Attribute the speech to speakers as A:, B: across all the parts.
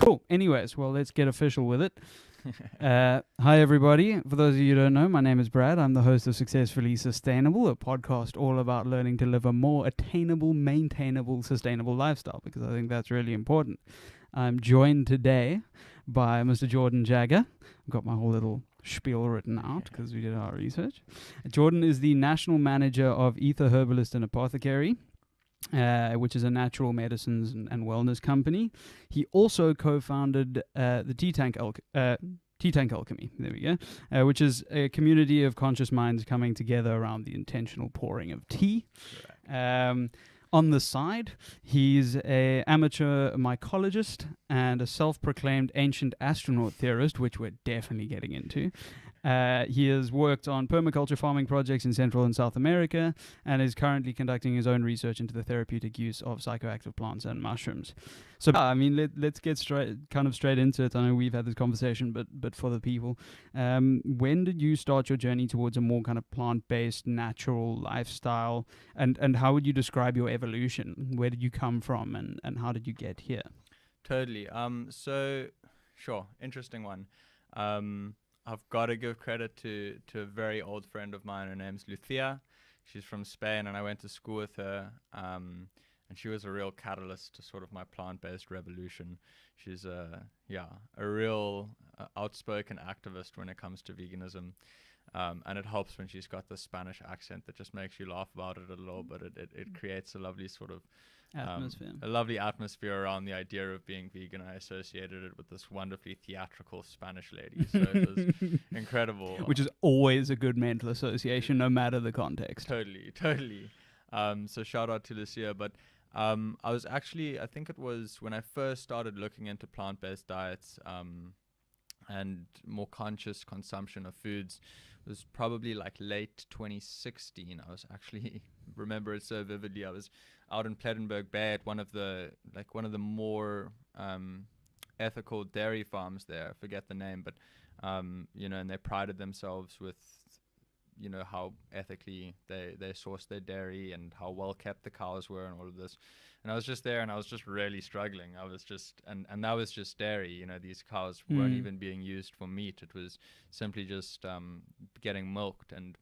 A: Cool. Anyways, well, let's get official with it. Hi, everybody. For those of you who don't know, my name is Brad. I'm the host of Successfully Sustainable, a podcast all about learning to live a more attainable, maintainable, sustainable lifestyle, because I think that's really important. I'm joined today by Mr. Jordan Jagga. I've got my whole little spiel written out because we did our research. Jordan is the National Manager of Ether Herbalist and Apothecary, which is a natural medicines and wellness company. He also co-founded the Tea-Tank Alchemy, there we go, which is a community of conscious minds coming together around the intentional pouring of tea. On the side, he's an amateur mycologist and a self-proclaimed ancient astronaut theorist, which we're definitely getting into. He has worked on permaculture farming projects in Central and South America and is currently conducting his own research into the therapeutic use of psychoactive plants and mushrooms. So, I mean, let's get straight into it. I know we've had this conversation, but for the people, when did you start your journey towards a more kind of plant-based, natural lifestyle, and how would you describe your evolution? Where did you come from, and how did you get here?
B: Totally. So, sure, interesting one. I've got to give credit to a very old friend of mine. Her name's Lucia. She's from Spain, and I went to school with her. And she was a real catalyst to sort of my plant-based revolution. She's a real outspoken activist when it comes to veganism. And it helps when she's got the Spanish accent that just makes you laugh about it a little bit. It creates a lovely sort of
A: atmosphere.
B: A lovely atmosphere around the idea of being vegan. I associated it with this wonderfully theatrical Spanish lady. So it was incredible.
A: Which is always a good mental association, no matter the context.
B: Totally. So shout out to Lucia. But I was actually, I think it was when I first started looking into plant-based diets and more conscious consumption of foods. It was probably like late 2016. I was actually remember it so vividly. I was out in Plettenberg Bay at one of the more ethical dairy farms there. I forget the name, but and they prided themselves with how ethically they sourced their dairy and how well kept the cows were and all of this. And I was just there and I was just really struggling. I was just and that was just dairy. These cows weren't even being used for meat. It was simply just getting milked, and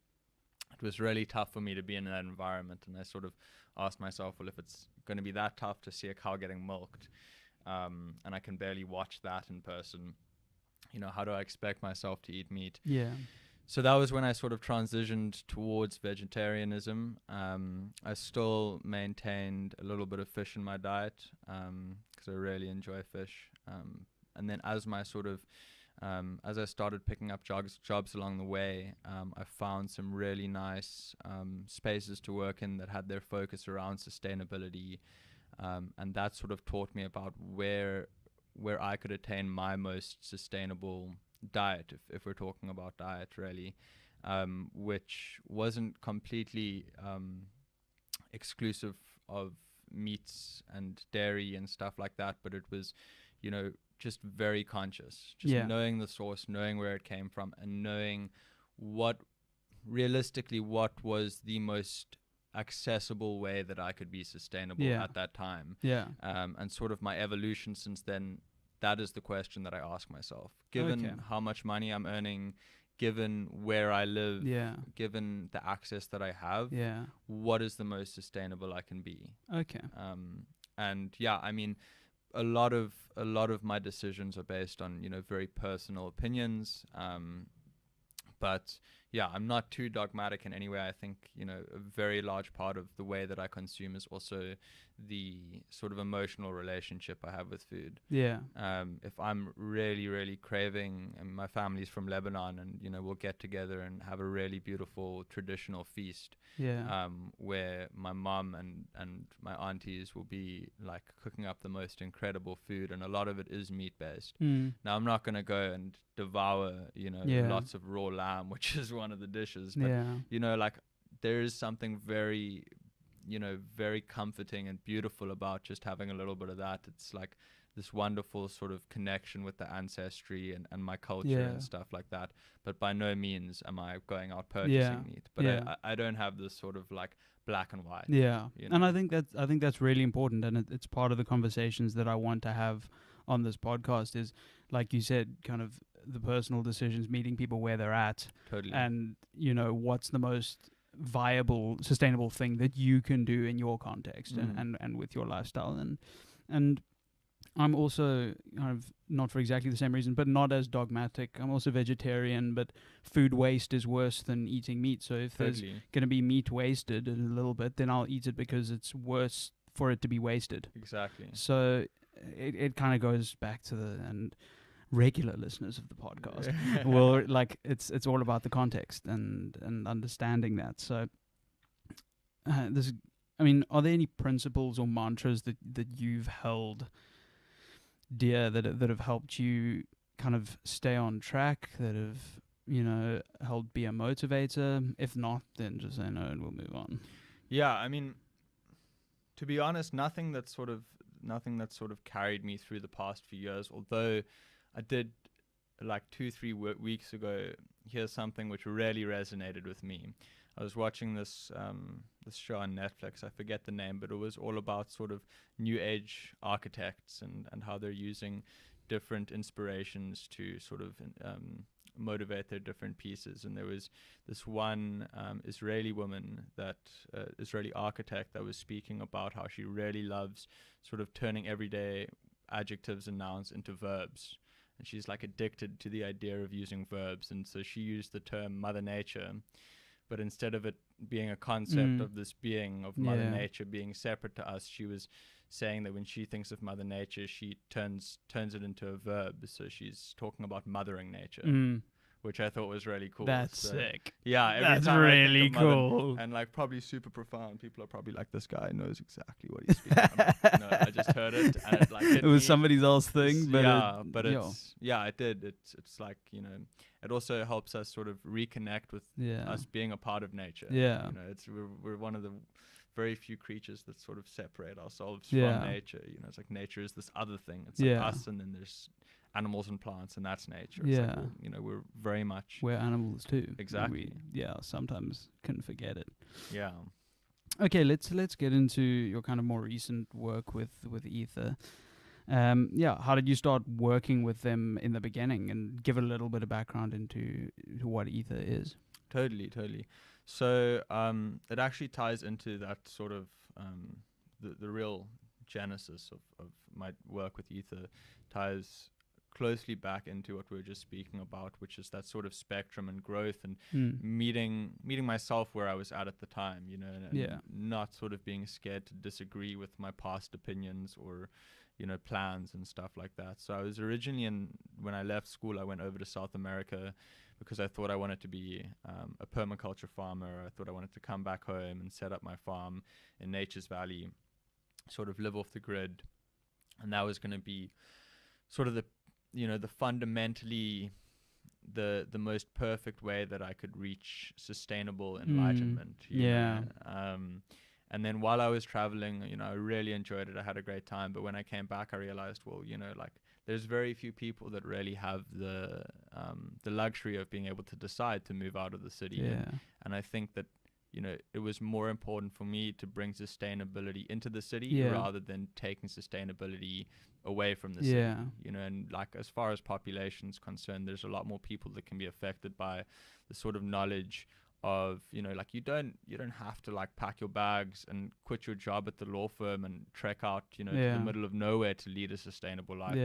B: it was really tough for me to be in that environment. And I sort of asked myself, well, if it's going to be that tough to see a cow getting milked, and I can barely watch that in person, how do I expect myself to eat meat?
A: Yeah.
B: So that was when I sort of transitioned towards vegetarianism. I still maintained a little bit of fish in my diet because I really enjoy fish. And then as my sort of as I started picking up jobs along the way, I found some really nice spaces to work in that had their focus around sustainability, and that sort of taught me about where I could attain my most sustainable diet, if we're talking about diet really, which wasn't completely exclusive of meats and dairy and stuff like that, but it was just very conscious, just knowing the source, knowing where it came from, and knowing what was the most accessible way that I could be sustainable at that time. And sort of my evolution since then, that is the question that I ask myself. Given how much money I'm earning, given where I live, given the access that I have, what is the most sustainable I can be? And I mean, a lot of my decisions are based on very personal opinions, but I'm not too dogmatic in any way. I think a very large part of the way that I consume is also the sort of emotional relationship I have with food. If I'm really, really craving, and my family's from Lebanon, and we'll get together and have a really beautiful traditional feast, where my mom and my aunties will be like cooking up the most incredible food, and a lot of it is meat based. Now I'm not going to go and devour lots of raw lamb, which is one of the dishes, but like there is something very very comforting and beautiful about just having a little bit of that. It's like this wonderful sort of connection with the ancestry and my culture and stuff like that. But by no means am I going out purchasing meat. But I don't have this sort of like black and white.
A: And I think that's really important, and it's part of the conversations that I want to have on this podcast is, like you said, kind of the personal decisions, meeting people where they're at,
B: Totally.
A: and what's the most viable, sustainable thing that you can do in your context and with your lifestyle. And I'm also kind of, not for exactly the same reason, but not as dogmatic. I'm also vegetarian, but food waste is worse than eating meat. So if there's going to be meat wasted a little bit, then I'll eat it because it's worse for it to be wasted.
B: Exactly.
A: So it kind of goes back to and regular listeners of the podcast will, like, it's all about the context and understanding that. So are there any principles or mantras that you've held dear that have helped you kind of stay on track, that have helped be a motivator? If not, then just say no and we'll move on.
B: Yeah, I mean, to be honest, nothing that's sort of carried me through the past few years, although I did, like 2-3 weeks ago, hear something which really resonated with me. I was watching this show on Netflix. I forget the name, but it was all about sort of new age architects and how they're using different inspirations to sort of motivate their different pieces. And there was this one Israeli architect that was speaking about how she really loves sort of turning everyday adjectives and nouns into verbs. And she's like addicted to the idea of using verbs. And so she used the term Mother Nature, but instead of it being a concept of this being of Mother Nature being separate to us, she was saying that when she thinks of Mother Nature, she turns it into a verb. So she's talking about mothering nature, which I thought was really cool.
A: That's sick.
B: Yeah,
A: that's really cool.
B: And like probably super profound. People are probably like, this guy knows exactly what he's speaking about. No, I just heard it, and it like hit
A: it was
B: me.
A: Somebody else's thing, but
B: it did. It's like, it also helps us sort of reconnect with us being a part of nature.
A: Yeah,
B: we're one of the very few creatures that sort of separate ourselves from nature. It's like nature is this other thing. It's like us, and then there's animals and plants, and that's nature. It's like we're very much...
A: We're animals too.
B: Exactly.
A: We sometimes can forget it.
B: Yeah.
A: Okay, let's get into your kind of more recent work with Ether. How did you start working with them in the beginning, and give a little bit of background into what Ether is?
B: Totally. So it actually ties into that sort of the real genesis of my work with Ether, ties closely back into what we were just speaking about, which is that sort of spectrum and growth and meeting myself where I was at the time, and not sort of being scared to disagree with my past opinions or plans and stuff like that. So I was originally when I left school, I went over to South America because I thought I wanted to be a permaculture farmer. I thought I wanted to come back home and set up my farm in Nature's Valley, sort of live off the grid. And that was going to be sort of the fundamentally the most perfect way that I could reach sustainable enlightenment. And then while I was traveling, I really enjoyed it. I had a great time. But when I came back, I realized, well, like there's very few people that really have the luxury of being able to decide to move out of the city. And I think that, it was more important for me to bring sustainability into the city rather than taking sustainability away from the city. And like as far as population's concerned, there's a lot more people that can be affected by the sort of knowledge of, like you don't have to like pack your bags and quit your job at the law firm and trek out, to the middle of nowhere to lead a sustainable life.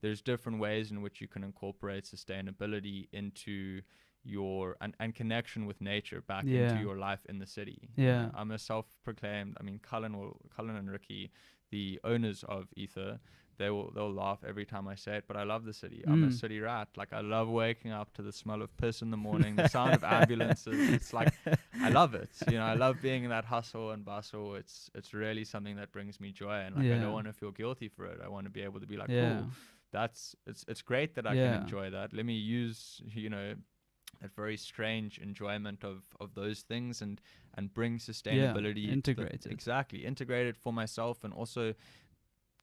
B: There's different ways in which you can incorporate sustainability into your and connection with nature back into your life in the city. I'm a self-proclaimed, Cullen and Ricky, the owners of Ether, they'll laugh every time I say it, but I love the city. I'm a city rat. Like I love waking up to the smell of piss in the morning, the sound of ambulances. It's like I love it. I love being in that hustle and bustle. It's really something that brings me joy, and like I don't want to feel guilty for it. I want to be able to be like, cool, it's great that I can enjoy that. Let me use that very strange enjoyment of those things and bring sustainability integrated for myself, and also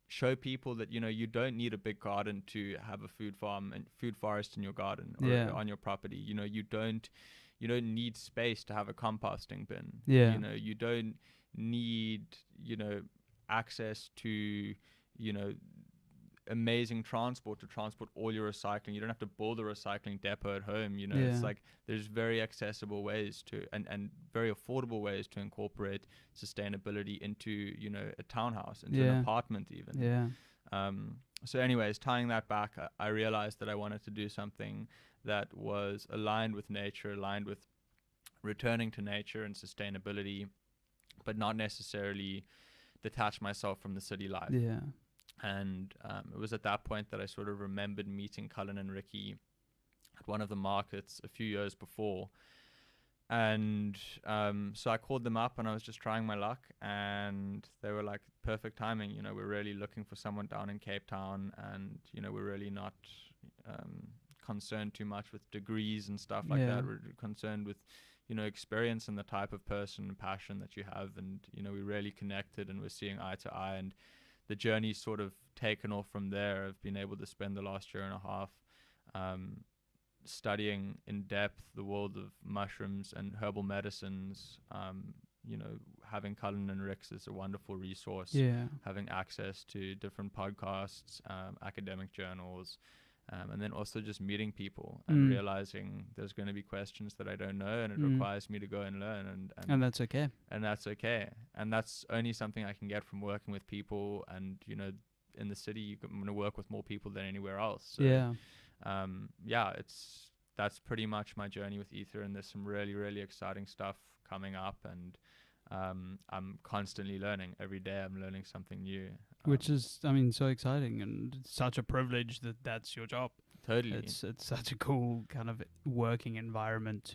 B: show people that you don't need a big garden to have a food farm and food forest in your garden or on your property. You don't need space to have a composting bin. You don't need access to amazing transport to transport all your recycling. You don't have to build a recycling depot at home. You know, it's like there's very accessible ways to and very affordable ways to incorporate sustainability into, you know, a townhouse, into an apartment even. So anyways, tying that back, I realized that I wanted to do something that was aligned with nature, aligned with returning to nature and sustainability, but not necessarily detach myself from the city life. And it was at that point that I sort of remembered meeting Cullen and Ricky at one of the markets a few years before. And so I called them up and I was just trying my luck, and they were like, perfect timing, you know, we're really looking for someone down in Cape Town, and, you know, we're really not concerned too much with degrees and stuff like that. We're concerned with, you know, experience and the type of person and passion that you have. And, you know, we really connected and we're seeing eye to eye, and the journey's sort of taken off from there. I've been able to spend the last year and a half studying in depth the world of mushrooms and herbal medicines. You know, having Cullen and Rick's is a wonderful resource. Having access to different podcasts, academic journals, and then also just meeting people and realizing there's going to be questions that I don't know, and it requires me to go and learn,
A: and that's okay.
B: And that's okay. And that's only something I can get from working with people. And, you know, in the city, I'm going to work with more people than anywhere else. So, that's pretty much my journey with Ether, and there's some really, really exciting stuff coming up, and I'm constantly learning. Every day I'm learning something new.
A: Which is, I mean, so exciting, and it's such a privilege that that's your job.
B: Totally.
A: It's such a cool kind of working environment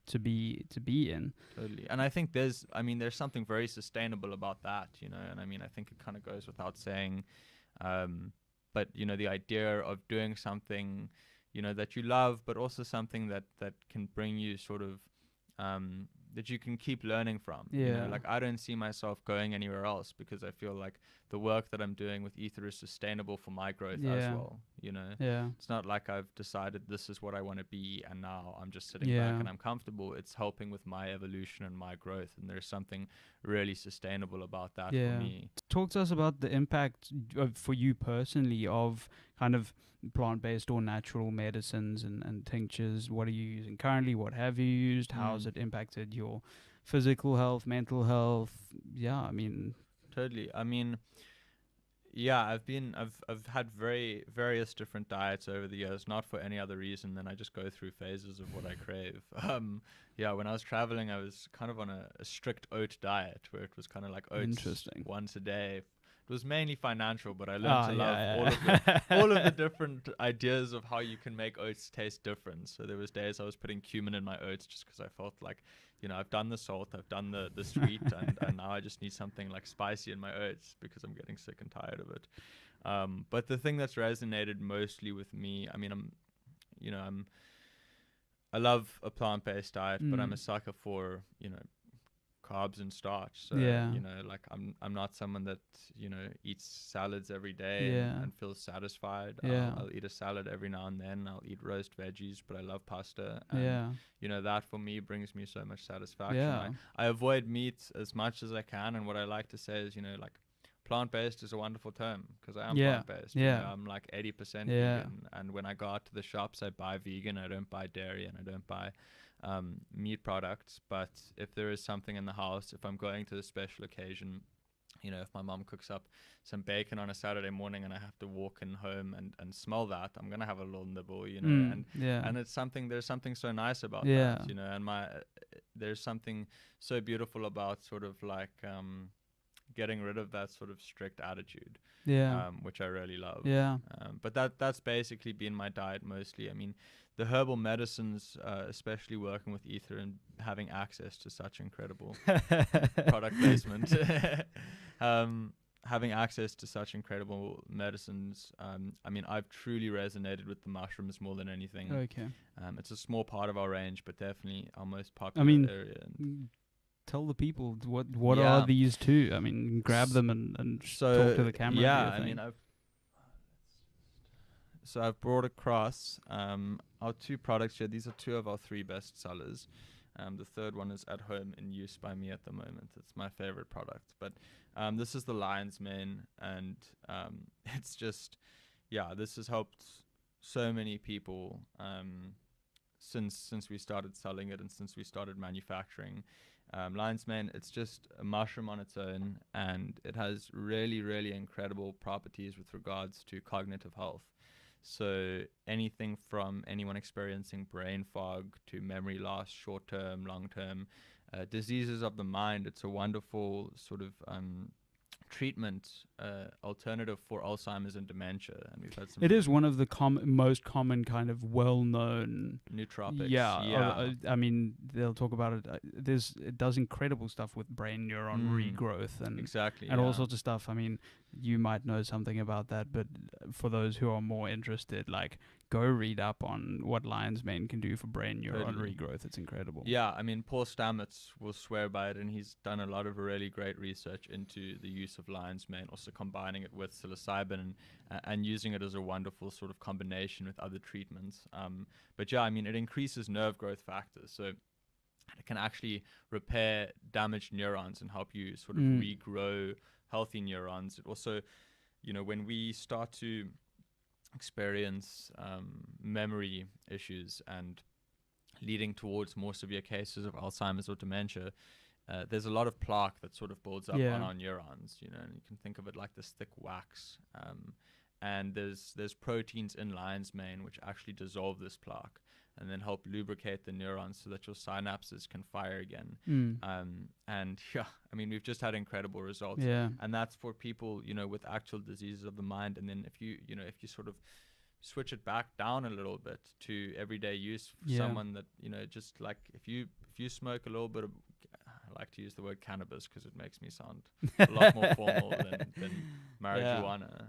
A: to be in.
B: Totally. And I think there's something very sustainable about that, you know, and I mean, I think it kind of goes without saying, but, you know, the idea of doing something, you know, that you love, but also something that can bring you sort of, that you can keep learning from. You know, like I don't see myself going anywhere else, because I feel like the work that I'm doing with Ether is sustainable for my growth as well. You know, it's not like I've decided this is what I want to be and now I'm just sitting back and I'm comfortable. It's helping with my evolution and my growth, and there's something really sustainable about that for me.
A: Talk to us about the impact for you personally of kind of plant-based or natural medicines and tinctures. What are you using currently? What have you used? How has it impacted your physical health, mental health? I mean,
B: totally. I mean, I've had various different diets over the years, not for any other reason than I just go through phases of what I crave. When I was traveling, I was kind of on a strict oat diet, where it was kind of like oats once a day. It was mainly financial, but I learned to love all of the different ideas of how you can make oats taste different. So there was days I was putting cumin in my oats just because I felt like, you know, I've done the salt, I've done the sweet, and now I just need something like spicy in my oats because I'm getting sick and tired of it. But the thing that's resonated mostly with me, I mean, I love a plant-based diet, but I'm a sucker for, you know, carbs and starch. So, you know, like I'm not someone that, you know, eats salads every day and feels satisfied. I'll eat a salad every now and then. I'll eat roast veggies, but I love pasta. And, you know, that for me brings me so much satisfaction. I avoid meat as much as I can. And what I like to say is, you know, like, plant-based is a wonderful term, because I am plant-based. You know, I'm like 80% vegan. And when I go out to the shops, I buy vegan. I don't buy dairy, and I don't buy meat products. But if there is something in the house, if I'm going to a special occasion, you know, if my mom cooks up some bacon on a Saturday morning and I have to walk in home and smell that, I'm gonna have a little nibble, you know. And it's something, there's something so nice about that, you know. And there's something so beautiful about sort of like getting rid of that sort of strict attitude, which I really love. But that's basically been my diet mostly. I mean, the herbal medicines, especially working with Ether and having access to such incredible product placement, having access to such incredible medicines. I mean, I've truly resonated with the mushrooms more than anything. It's a small part of our range, but definitely our most popular area.
A: Tell the people what are these two? I mean, grab them and talk to the camera.
B: I mean, I've brought across our two products here. These are two of our three best sellers. The third one is at home in use by me at the moment. It's my favorite product. But this is the lion's mane, and it's just, this has helped so many people since we started selling it and since we started manufacturing. Lion's mane, it's just a mushroom on its own, and it has really, really incredible properties with regards to cognitive health. So anything from anyone experiencing brain fog to memory loss, short-term, long-term, diseases of the mind. It's a wonderful sort of treatment alternative for Alzheimer's and dementia, and we've had some.
A: It is one of the most common kind of well-known
B: nootropics.
A: I mean, they'll talk about it. It does incredible stuff with brain neuron regrowth and all sorts of stuff. I mean, you might know something about that, but for those who are more interested, like, go read up on what lion's mane can do for brain neuron regrowth. It's incredible.
B: Yeah, I mean, Paul Stamets will swear by it, and he's done a lot of really great research into the use of lion's mane, also combining it with psilocybin and using it as a wonderful sort of combination with other treatments. But yeah, I mean, it increases nerve growth factors, so it can actually repair damaged neurons and help you sort of regrow healthy neurons. It also, when we start to experience memory issues and leading towards more severe cases of Alzheimer's or dementia, there's a lot of plaque that sort of builds up on our neurons, and you can think of it like this thick wax. And there's proteins in lion's mane which actually dissolve this plaque and then help lubricate the neurons so that your synapses can fire again. And I mean, we've just had incredible results. And that's for people, with actual diseases of the mind. And then if you sort of switch it back down a little bit to everyday use for someone that, just like if you smoke a little bit of, I like to use the word cannabis because it makes me sound a lot more formal than marijuana.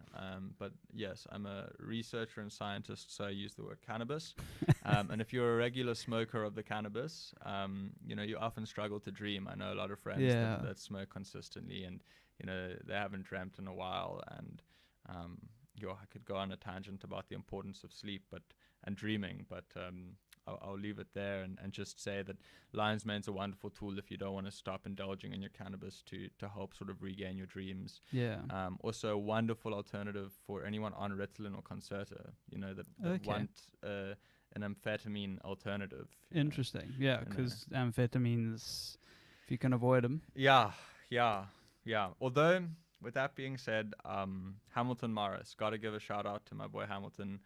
B: But yes, I'm a researcher and scientist, so I use the word cannabis. And if you're a regular smoker of the cannabis, you often struggle to dream. I know a lot of friends that smoke consistently, and they haven't dreamt in a while. And I could go on a tangent about the importance of sleep and dreaming, but I'll leave it there and just say that lion's mane's a wonderful tool if you don't want to stop indulging in your cannabis to help sort of regain your dreams. Also a wonderful alternative for anyone on Ritalin or Concerta, that want an amphetamine alternative.
A: Interesting. Because amphetamines, if you can avoid them.
B: Yeah. Although, with that being said, Hamilton Morris, got to give a shout out to my boy Hamilton.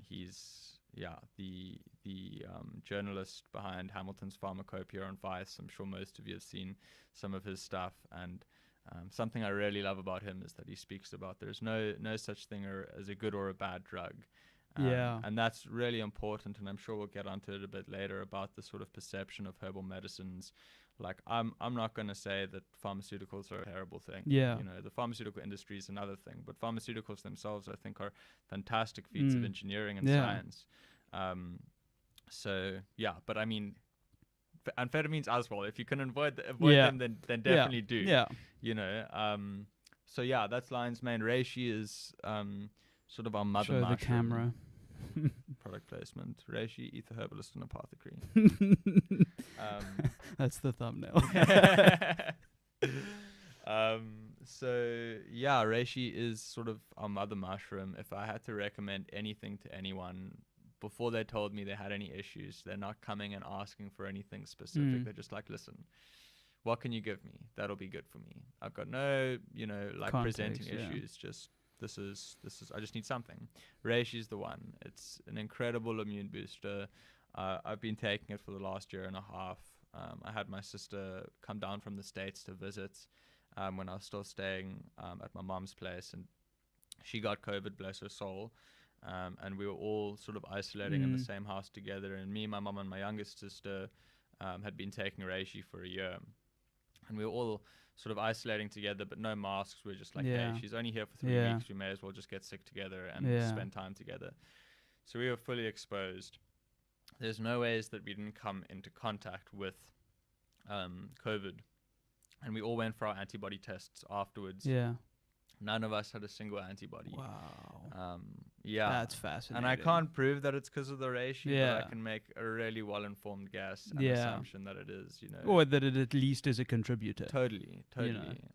B: He's the journalist behind Hamilton's Pharmacopoeia on Vice. I'm sure most of you have seen some of his stuff, and something I really love about him is that he speaks about there's no such thing as a good or a bad drug. And that's really important, and I'm sure we'll get onto it a bit later about the sort of perception of herbal medicines. Like, I'm not going to say that pharmaceuticals are a terrible thing. The pharmaceutical industry is another thing, but pharmaceuticals themselves, I think, are fantastic feats of engineering and science. But I mean, amphetamines as well. If you can avoid them, then definitely do. That's lion's mane. Reishi is sort of our mother
A: Show
B: mushroom.
A: the camera.
B: Product placement. Reishi, ether herbalist, and apothecary.
A: That's the thumbnail.
B: Reishi is sort of our mother mushroom. If I had to recommend anything to anyone before they told me they had any issues, they're not coming and asking for anything specific. They're just like, listen, what can you give me? That'll be good for me. I've got no, presenting issues. Just this is I just need something. Reishi is the one. It's an incredible immune booster. I've been taking it for the last year and a half. I had my sister come down from the States to visit when I was still staying at my mom's place, and she got COVID, bless her soul. And we were all sort of isolating in the same house together. And me, my mom, and my youngest sister had been taking reishi for a year. And we were all sort of isolating together, but no masks. We were just like, hey, she's only here for 3 weeks. We may as well just get sick together and spend time together. So we were fully exposed. There's no ways that we didn't come into contact with COVID. And we all went for our antibody tests afterwards. None of us had a single antibody.
A: Wow.
B: Yeah.
A: That's fascinating.
B: And I can't prove that it's because of the reishi, but I can make a really well-informed guess and assumption that it is,
A: Or that it at least is a contributor.
B: Totally.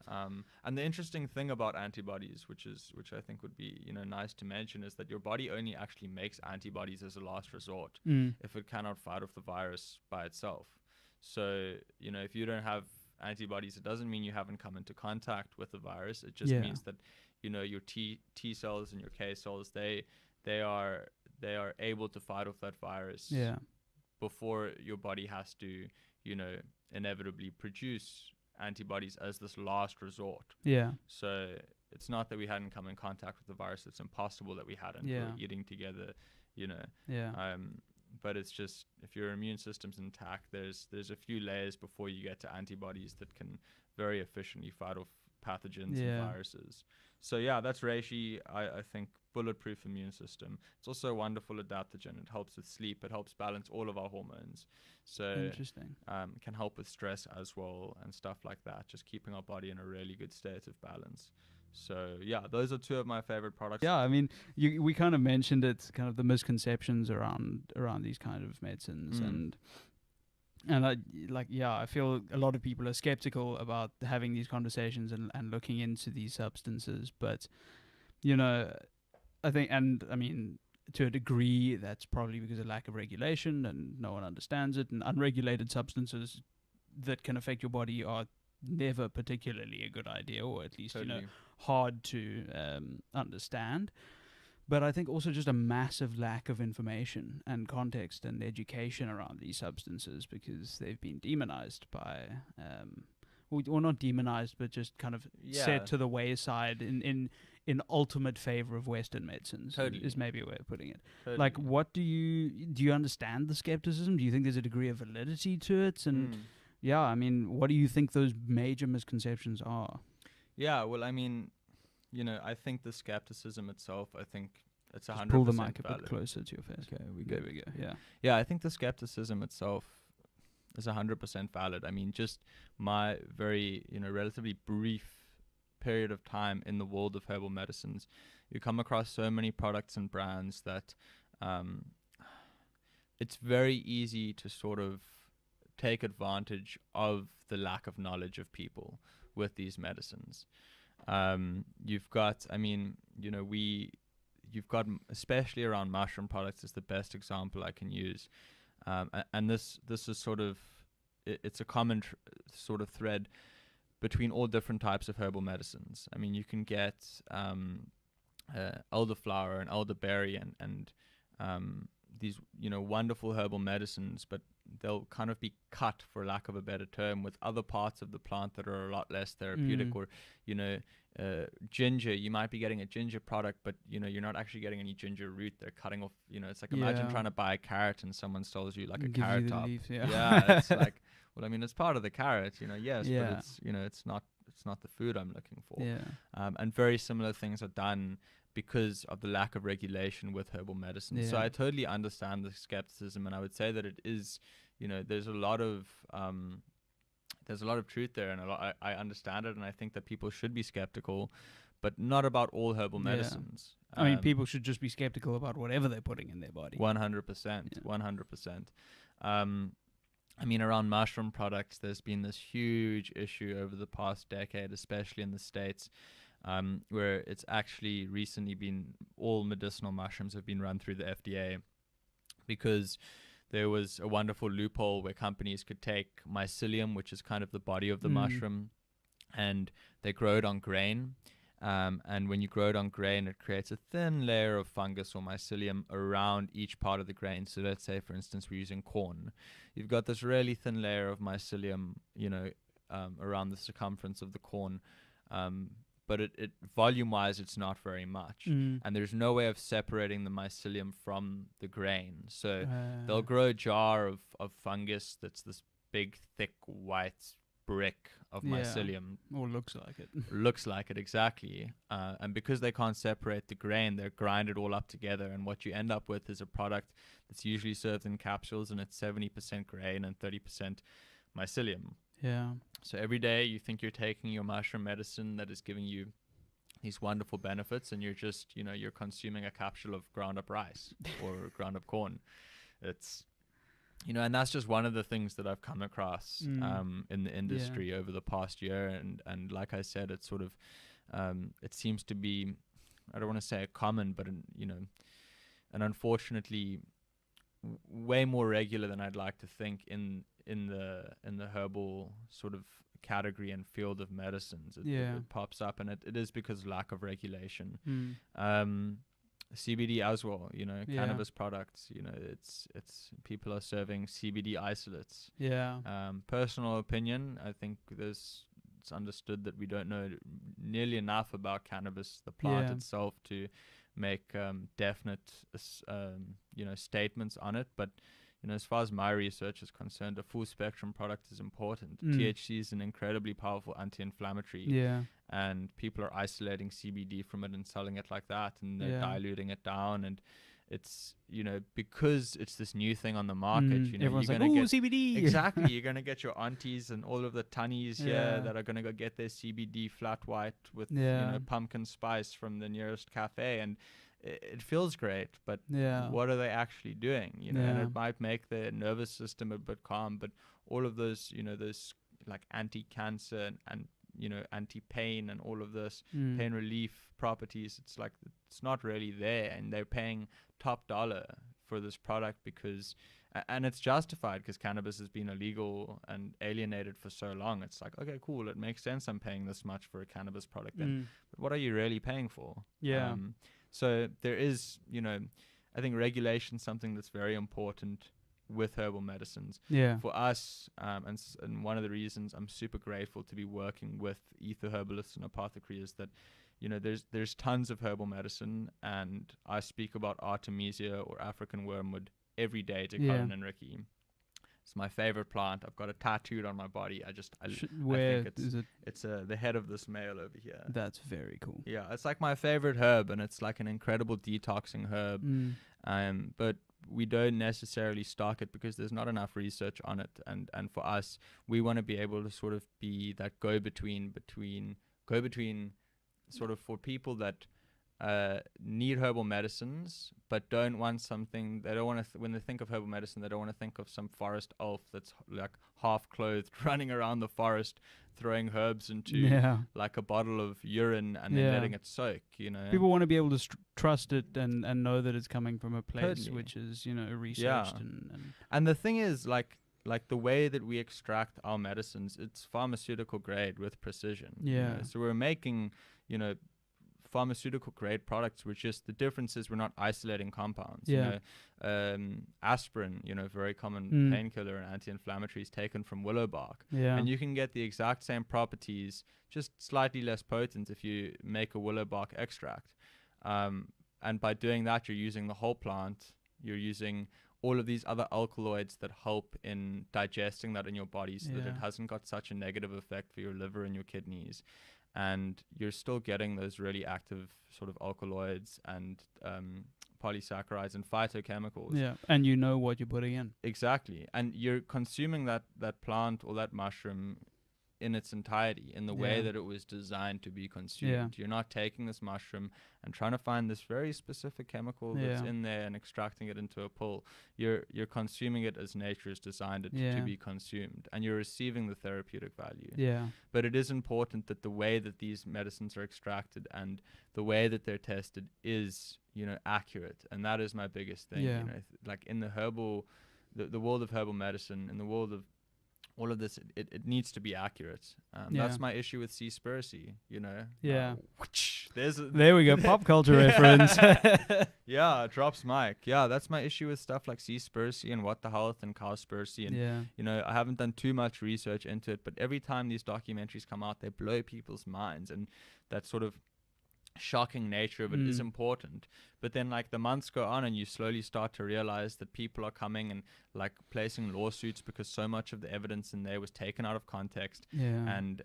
B: And the interesting thing about antibodies, which I think would be, nice to mention, is that your body only actually makes antibodies as a last resort if it cannot fight off the virus by itself. So, if you don't have antibodies, it doesn't mean you haven't come into contact with the virus. It just means that your T cells and your K cells, they are able to fight off that virus before your body has to inevitably produce antibodies as this last resort. So it's not that we hadn't come in contact with the virus. It's impossible that we hadn't. We're eating together, but it's just, if your immune system's intact, there's a few layers before you get to antibodies that can very efficiently fight off pathogens and viruses. So that's reishi. I think bulletproof immune system. It's also a wonderful adaptogen. It helps with sleep. It helps balance all of our hormones. So
A: interesting.
B: Can help with stress as well and stuff like that. Just keeping our body in a really good state of balance. So those are two of my favorite products.
A: Yeah, I mean, we kind of mentioned it, kind of the misconceptions around these kind of medicines, and I feel a lot of people are skeptical about having these conversations and looking into these substances, but I think, and I mean, to a degree, that's probably because of lack of regulation and no one understands it, and unregulated substances that can affect your body are never particularly a good idea, or at least hard to understand. But I think also just a massive lack of information and context and education around these substances, because they've been demonized by or not demonized, but just kind of set to the wayside in ultimate favor of Western medicines. Is maybe a way of putting it. Like, what do you understand the skepticism? Do you think there's a degree of validity to it? And I mean, what do you think those major misconceptions are?
B: Yeah, well, I mean, I think the skepticism itself, I think it's 100%
A: pull the mic
B: valid.
A: A bit closer to your face.
B: Okay,
A: there we go. Yeah.
B: Yeah, I think the skepticism itself is 100% valid. I mean, just my very, relatively brief period of time in the world of herbal medicines, you come across so many products and brands that it's very easy to sort of take advantage of the lack of knowledge of people with these medicines. You've got, especially around mushroom products is the best example I can use. And this is sort of, it's a common sort of thread between all different types of herbal medicines. I mean, you can get elderflower and elderberry and these, wonderful herbal medicines, but they'll kind of be cut, for lack of a better term, with other parts of the plant that are a lot less therapeutic. Or, ginger, you might be getting a ginger product, but, you're not actually getting any ginger root. They're cutting off, it's like, imagine trying to buy a carrot and someone sells you like a carrot top.
A: Leaf,
B: it's like, well, I mean, it's part of the carrot, yes, but it's, it's not the food I'm looking for. And very similar things are done because of the lack of regulation with herbal medicine. So I totally understand the skepticism, and I would say that it is, there's a lot of truth there, and I understand it, and I think that people should be skeptical, but not about all herbal medicines.
A: I mean, people should just be skeptical about whatever they're putting in their body.
B: 100%, 100%. I mean, around mushroom products, there's been this huge issue over the past decade, especially in the States, where it's actually recently been, all medicinal mushrooms have been run through the FDA, because there was a wonderful loophole where companies could take mycelium, which is kind of the body of the mushroom, and they grow it on grain. And when you grow it on grain, it creates a thin layer of fungus or mycelium around each part of the grain. So let's say, for instance, we're using corn. You've got this really thin layer of mycelium, around the circumference of the corn. But it volume-wise, it's not very much. And there's no way of separating the mycelium from the grain. So they'll grow a jar of fungus that's this big, thick, white brick of mycelium.
A: Or looks like it.
B: Looks like it, exactly. And because they can't separate the grain, they grind it all up together. And what you end up with is a product that's usually served in capsules, and it's 70% grain and 30% mycelium.
A: Yeah.
B: So every day you think you're taking your mushroom medicine that is giving you these wonderful benefits, and you're just, you're consuming a capsule of ground up rice or ground up corn. It's, and that's just one of the things that I've come across in the industry over the past year. And like I said, it's sort of, it seems to be, I don't want to say a common, but, and unfortunately way more regular than I'd like to think in the herbal sort of category and field of medicines. It pops up, and it is because lack of regulation. CBD as well, cannabis products, it's people are serving CBD isolates. Personal opinion, I think it's understood that we don't know nearly enough about cannabis, the plant itself, to make definite statements on it. But as far as my research is concerned, a full spectrum product is important. THC is an incredibly powerful anti-inflammatory, and people are isolating CBD from it and selling it like that, and they're diluting it down. And it's, because it's this new thing on the market,
A: everyone's
B: you're
A: like,
B: gonna
A: ooh,
B: get
A: CBD.
B: Exactly. You're gonna get your aunties and all of the tunnies here that are gonna go get their CBD flat white with pumpkin spice from the nearest cafe, and it feels great, but what are they actually doing? And it might make their nervous system a bit calm, but all of those, those like anti-cancer and anti-pain and all of this pain relief properties, it's like it's not really there, and they're paying top dollar for this product because, and it's justified because cannabis has been illegal and alienated for so long. It's like, okay, cool, it makes sense I'm paying this much for a cannabis product then, but what are you really paying for? So there is, I think regulation is something that's very important with herbal medicines. For us, and one of the reasons I'm super grateful to be working with ether herbalists and apothecaries is that, there's tons of herbal medicine, and I speak about Artemisia or African wormwood every day to Colin and Ricky. It's my favorite plant. I've got it tattooed on my body. I think it's the head of this male over here.
A: That's very cool.
B: Yeah, it's like my favorite herb, and it's like an incredible detoxing herb. But we don't necessarily stock it because there's not enough research on it. And for us, we want to be able to sort of be that go-between sort of for people that need herbal medicines but don't want something, they don't want to when they think of herbal medicine, they don't want to think of some forest elf that's like half clothed running around the forest throwing herbs into like a bottle of urine and then letting it soak.
A: People want to be able to trust it and know that it's coming from a place which is researched.
B: And the thing is, like the way that we extract our medicines, it's pharmaceutical grade with precision. So we're making pharmaceutical grade products, which just the difference is we're not isolating compounds. Aspirin, very common painkiller and anti-inflammatory, is taken from willow bark, and you can get the exact same properties, just slightly less potent if you make a willow bark extract. And by doing that, you're using the whole plant. You're using all of these other alkaloids that help in digesting that in your body, so that it hasn't got such a negative effect for your liver and your kidneys. And you're still getting those really active sort of alkaloids and polysaccharides and phytochemicals.
A: And you know what you're putting in.
B: Exactly. And you're consuming that plant or that mushroom in its entirety, in the way that it was designed to be consumed. You're not taking this mushroom and trying to find this very specific chemical that's in there and extracting it into a pill. You're consuming it as nature has designed it to be consumed, and you're receiving the therapeutic value. But it is important that the way that these medicines are extracted and the way that they're tested is, accurate. And that is my biggest thing. Like in the herbal, the world of herbal medicine, in the world of all of this, it needs to be accurate. That's my issue with Seaspiracy, There
A: we go, pop culture reference.
B: Drops mic. That's my issue with stuff like Seaspiracy and What the Health and Cowspiracy. And, I haven't done too much research into it, but every time these documentaries come out, they blow people's minds. And that sort of shocking nature of it is important. But then like the months go on and you slowly start to realize that people are coming and like placing lawsuits because so much of the evidence in there was taken out of context, and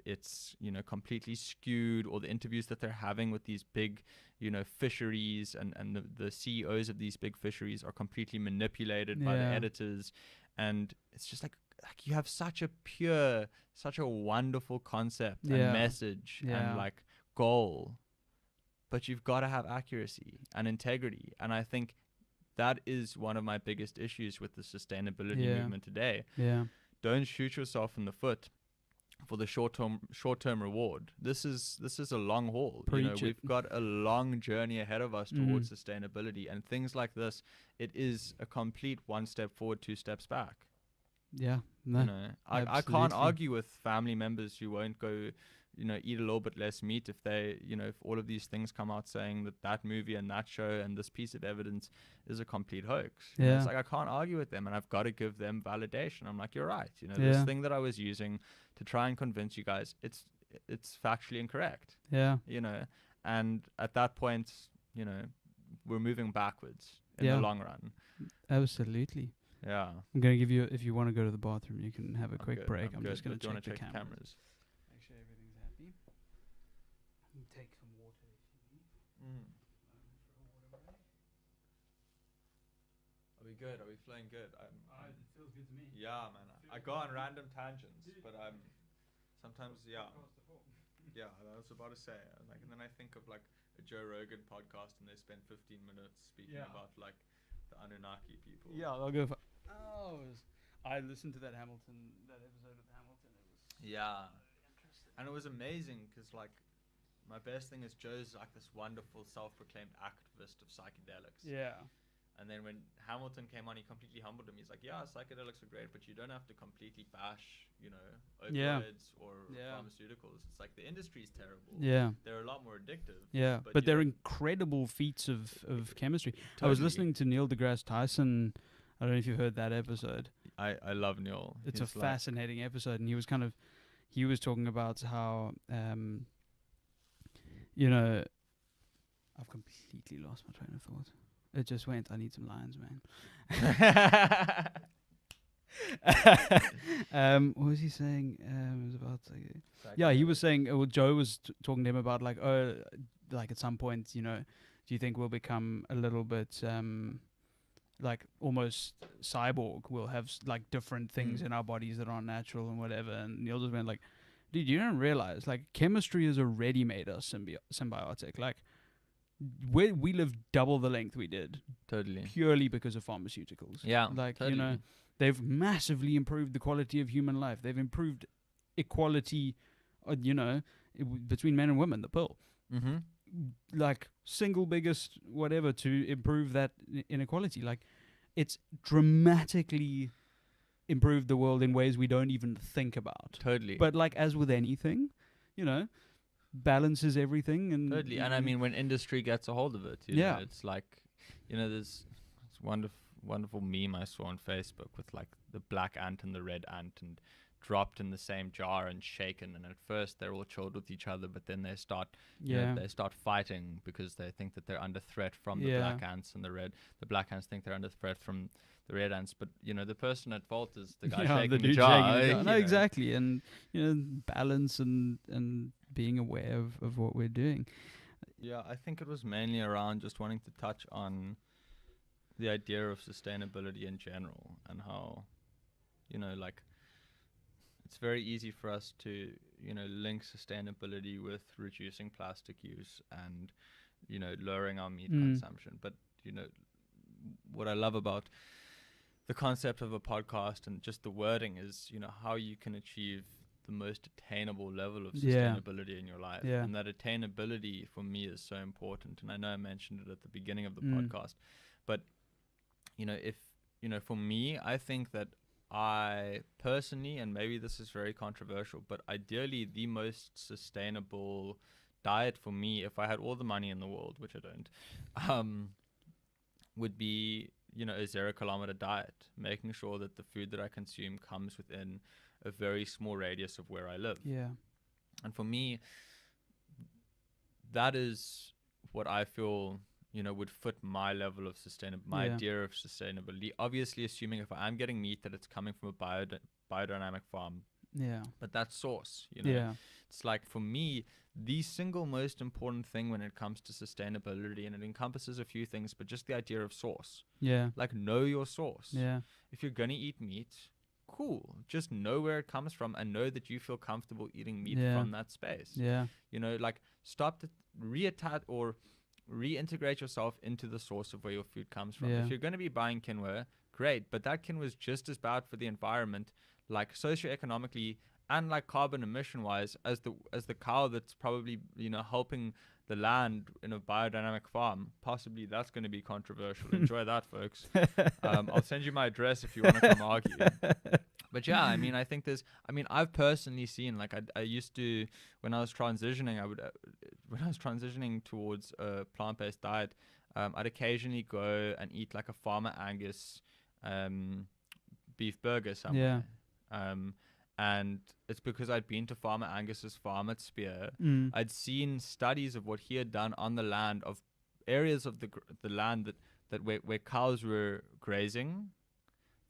B: it's completely skewed, or the interviews that they're having with these big fisheries and the CEOs of these big fisheries are completely manipulated by the editors. And it's just like you have such a wonderful concept and message and like goal, but you've got to have accuracy and integrity. And I think that is one of my biggest issues with the sustainability movement today.
A: Yeah.
B: Don't shoot yourself in the foot for the short-term reward. This is a long haul. We've got a long journey ahead of us towards sustainability, and things like this, it is a complete 1 step forward, 2 steps back.
A: Yeah. No,
B: I can't argue with family members who won't go, eat a little bit less meat if they, if all of these things come out saying that movie and that show and this piece of evidence is a complete hoax. It's like I can't argue with them, and I've got to give them validation. I'm like, you're right. This thing that I was using to try and convince you guys, it's factually incorrect.
A: Yeah.
B: And at that point, we're moving backwards in the long run.
A: Absolutely.
B: Yeah.
A: I'm going to give you, if you want to go to the bathroom, you can have a quick break. I'm just going to check the cameras. Make sure everything's happy. Take some water if you need.
B: Are we good? Are we flowing good?
A: It feels good to me.
B: Yeah, man. I go on random tangents, but I'm sometimes, yeah, I was about to say, and then I think of like a Joe Rogan podcast, and they spend 15 minutes speaking about like the Anunnaki people.
A: Yeah, I'll go for. I listened to that episode with Hamilton. It was
B: interesting, and it was amazing because like my best thing is Joe's like this wonderful self-proclaimed activist of psychedelics.
A: Yeah.
B: And then when Hamilton came on, he completely humbled him. He's like, yeah, psychedelics are great, but you don't have to completely bash, opioids or pharmaceuticals. It's like the industry's terrible.
A: Yeah.
B: They're a lot more addictive.
A: Yeah, but they're incredible feats of chemistry. Totally. I was listening to Neil deGrasse Tyson. I don't know if you've heard that episode.
B: I love Neil.
A: It's a fascinating episode, and he was talking about how, I've completely lost my train of thought. It just went, I need some lines, man. What was he saying? It was about he was saying, Joe was talking to him about like at some point, do you think we'll become a little bit like almost cyborg? We'll have like different things in our bodies that aren't natural and whatever. And Neil just went like, dude, you don't realize like chemistry has already made us symbiotic. Like we live double the length we did.
B: Totally.
A: Purely because of pharmaceuticals.
B: Yeah.
A: Like,
B: totally.
A: They've massively improved the quality of human life. They've improved equality, between men and women, the pill.
B: Mm-hmm.
A: Like, single biggest whatever to improve that inequality. Like, it's dramatically improved the world in ways we don't even think about.
B: Totally.
A: But, like, as with anything, balances everything. And
B: totally. And I mean, when industry gets a hold of it, it's like, there's this wonderful meme I saw on Facebook with like the black ant and the red ant and dropped in the same jar and shaken, and at first they're all chilled with each other, but then they start they start fighting because they think that they're under threat from the black ants, and the black ants think they're under threat from the red ants, but the person at fault is the guy shaking the jar.
A: No, exactly. And balance and being aware of what we're doing.
B: Yeah, I think it was mainly around just wanting to touch on the idea of sustainability in general, and how like it's very easy for us to link sustainability with reducing plastic use and lowering our meat consumption. But what I love about the concept of a podcast and just the wording is how you can achieve the most attainable level of sustainability in your life. And that attainability for me is so important, and I know I mentioned it at the beginning of the podcast, but if for me, I think that I personally, and maybe this is very controversial, but ideally the most sustainable diet for me, if I had all the money in the world, which I don't, would be a 0 kilometer diet, making sure that the food that I consume comes within a very small radius of where I live.
A: Yeah.
B: And for me, that is what I feel would fit my level of my idea of sustainability. Obviously, assuming if I'm getting meat that it's coming from a biodynamic farm.
A: Yeah.
B: But that source, it's like, for me, the single most important thing when it comes to sustainability, and it encompasses a few things, but just the idea of source.
A: Yeah.
B: Like, know your source.
A: Yeah.
B: If you're going to eat meat, cool. Just know where it comes from and know that you feel comfortable eating meat from that space.
A: Yeah.
B: You know, like stop to reattach or reintegrate yourself into the source of where your food comes from.
A: Yeah.
B: If you're going to be buying quinoa, great, but that quinoa is just as bad for the environment, like socioeconomically and like carbon emission wise, as the cow that's probably, you know, helping the land in a biodynamic farm. Possibly that's going to be controversial. Enjoy that, folks. I'll send you my address if you want to come argue. But yeah, I mean, I think I've personally seen, like, I used to, when I was transitioning, when I was transitioning towards a plant-based diet, I'd occasionally go and eat like a Farmer Angus beef burger somewhere. Yeah. And it's because I'd been to Farmer Angus's farm at Spear. I'd seen studies of what he had done on the land, of areas of the land that where cows were grazing,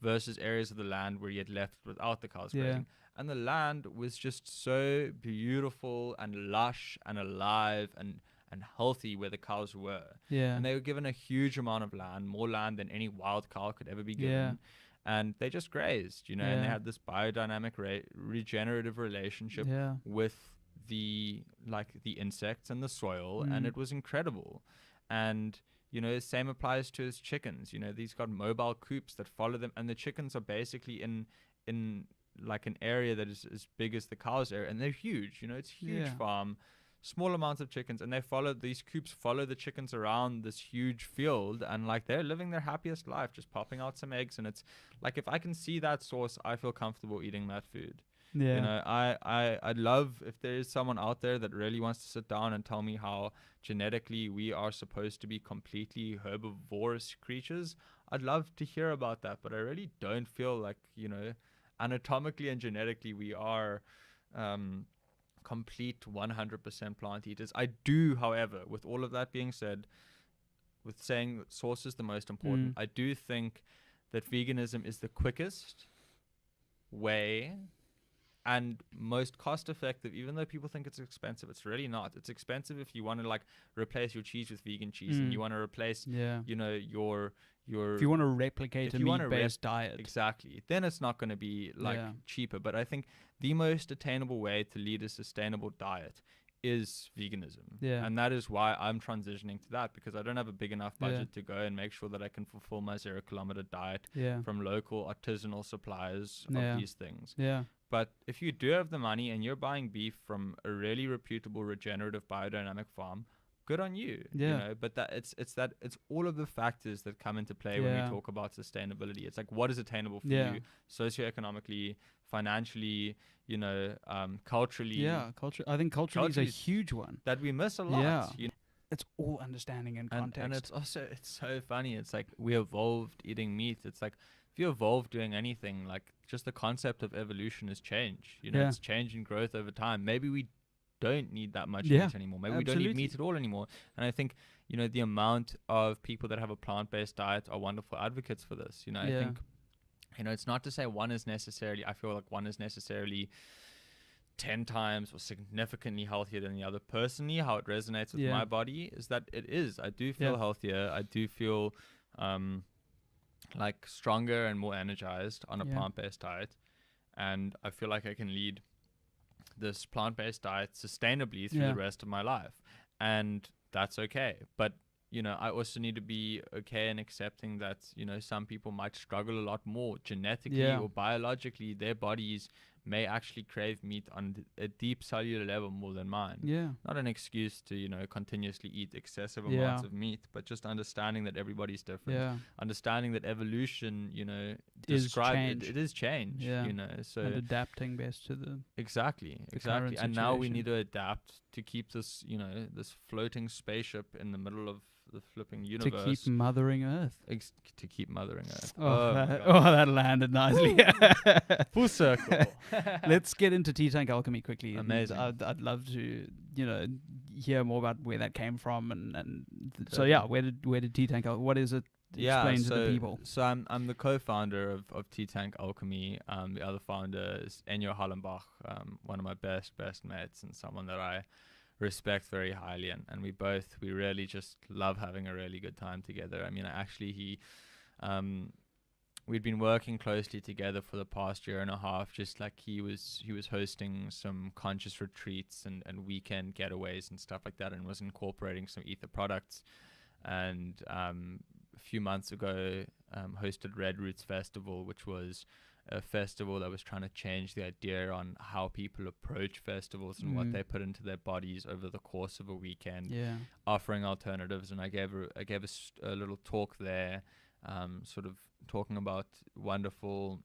B: versus areas of the land where he had left without the cows grazing. And the land was just so beautiful and lush and alive and healthy where the cows were. Yeah. And they were given a huge amount of land, more land than any wild cow could ever be given. Yeah. And they just grazed, you know, and they had this biodynamic regenerative relationship with the insects and the soil, and it was incredible. And you know, the same applies to his chickens. You know, these got mobile coops that follow them, and the chickens are basically in like an area that is as big as the cows area, and they're huge. You know, it's a huge farm, small amounts of chickens, and these coops follow the chickens around this huge field, and like they're living their happiest life, just popping out some eggs. And it's like, if I can see that source, I feel comfortable eating that food. Yeah. You know, I'd love if there is someone out there that really wants to sit down and tell me how genetically we are supposed to be completely herbivorous creatures. I'd love to hear about that, but I really don't feel like, you know, anatomically and genetically we are complete 100% plant eaters. I do, however, with all of that being said, with saying source is the most important, I do think that veganism is the quickest way and most cost effective. Even though people think it's expensive, it's really not. It's expensive if you want to like replace your cheese with vegan cheese, and you want to replace you know, your
A: if you want to replicate a meat-based diet,
B: exactly, then it's not going to be like cheaper. But I think the most attainable way to lead a sustainable diet is veganism. And that is why I'm transitioning to that, because I don't have a big enough budget to go and make sure that I can fulfill my 0 kilometer diet from local artisanal suppliers of these things. But if you do have the money and you're buying beef from a really reputable regenerative biodynamic farm, good on you. You know, but that it's all of the factors that come into play when we talk about sustainability. It's like, what is attainable for you socioeconomically, financially, you know, culturally.
A: I think culturally is a huge one
B: that we miss a lot. You know?
A: It's all understanding and context.
B: And it's so funny. It's like we evolved eating meat. It's like, if you evolve doing anything, like just the concept of evolution is change. You know, it's change and growth over time. Maybe we don't need that much meat anymore. Maybe we don't need meat at all anymore. And I think, you know, the amount of people that have a plant-based diet are wonderful advocates for this. You know, I think, you know, it's not to say I feel like one is necessarily 10 times or significantly healthier than the other. Personally, how it resonates with my body is that it is. I do feel healthier. I do feel like stronger and more energized on a plant-based diet. And I feel like I can lead this plant-based diet sustainably through the rest of my life. And that's okay. But, you know, I also need to be okay in accepting that, you know, some people might struggle a lot more genetically or biologically. Their bodies may actually crave meat on a deep cellular level more than mine. Not an excuse to, you know, continuously eat excessive amounts of meat, but just understanding that everybody's different. Understanding that evolution, you know, it is change, you know. So
A: and adapting best to the
B: Exactly. And now we need to adapt to keep this, you know, this floating spaceship in the middle of the flipping universe.
A: To keep mothering Earth.
B: To keep mothering Earth.
A: That landed nicely.
B: Full circle.
A: Let's get into Tea Tank Alchemy quickly.
B: Amazing.
A: I'd love to, you know, hear more about where that came from, and so where did Tea Tank Alchemy? What is it? Explain to the people.
B: So I'm the co-founder of Tea Tank Alchemy. The other founder is Enyo Hallenbach, one of my best mates, and someone that I respect very highly, and we really just love having a really good time together. I mean, he we'd been working closely together for the past year and a half. Just like he was hosting some conscious retreats and weekend getaways and stuff like that, and was incorporating some ether products. And a few months ago, hosted Red Roots Festival, which was a festival that was trying to change the idea on how people approach festivals and what they put into their bodies over the course of a weekend, offering alternatives. And I gave a little talk there, sort of talking about wonderful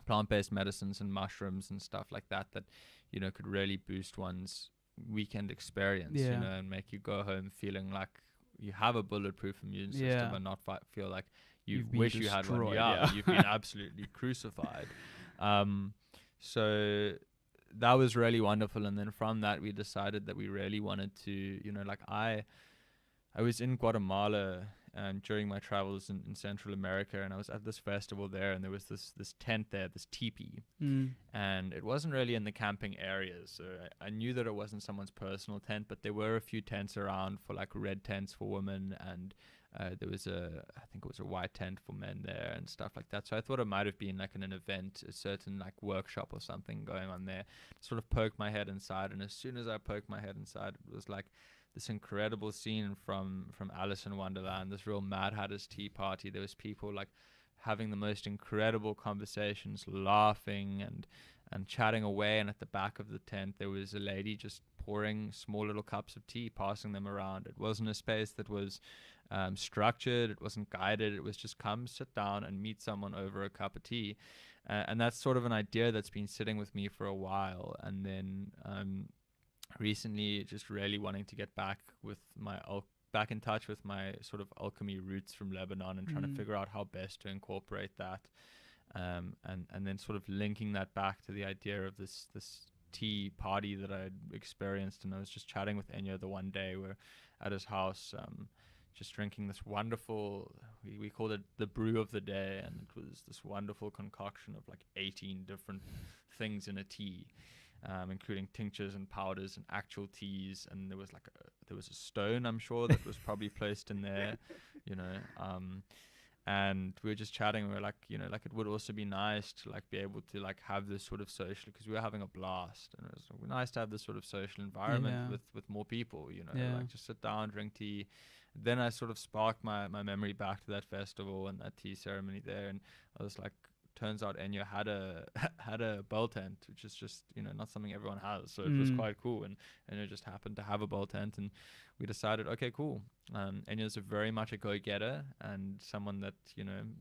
B: plant-based medicines and mushrooms and stuff like that could really boost one's weekend experience, and make you go home feeling like you have a bulletproof immune system and not feel like you wish you had one. You've been absolutely crucified. So that was really wonderful. And then from that, we decided that we really wanted to, I was in Guatemala during my travels in Central America, and I was at this festival there, and there was this tent there, this teepee, and it wasn't really in the camping areas, so I knew that it wasn't someone's personal tent, but there were a few tents around for like red tents for women, and there was I think it was a white tent for men there and stuff like that. So I thought it might have been like an event, a certain like workshop or something going on there. Sort of poked my head inside, and as soon as I poked my head inside, it was like this incredible scene from Alice in Wonderland, this real Mad Hatter's tea party. There was people like having the most incredible conversations, laughing and chatting away. And at the back of the tent, there was a lady just pouring small little cups of tea, passing them around. It wasn't a space that was structured. It wasn't guided. It was just come, sit down, and meet someone over a cup of tea. And that's sort of an idea that's been sitting with me for a while. And then recently, just really wanting to get back in touch with my sort of alchemy roots from Lebanon, and trying to figure out how best to incorporate that, and then sort of linking that back to the idea of this tea party that I'd experienced. And I was just chatting with Enya the one day, we're at his house, just drinking this wonderful, we called it the brew of the day, and it was this wonderful concoction of like 18 different things in a tea, including tinctures and powders and actual teas. And there was a stone, I'm sure, that was probably placed in there, and we were just chatting. We were like, it would also be nice to like be able to like have this sort of social, because we were having a blast, and it was nice to have this sort of social environment with more people, like just sit down, drink tea. Then I sort of sparked my memory back to that festival and that tea ceremony there, and I was like, turns out Enya had a bell tent, which is just not something everyone has, so it was quite cool. And Enya just happened to have a bell tent, and we decided, okay, cool. Enya's very much a go-getter and someone that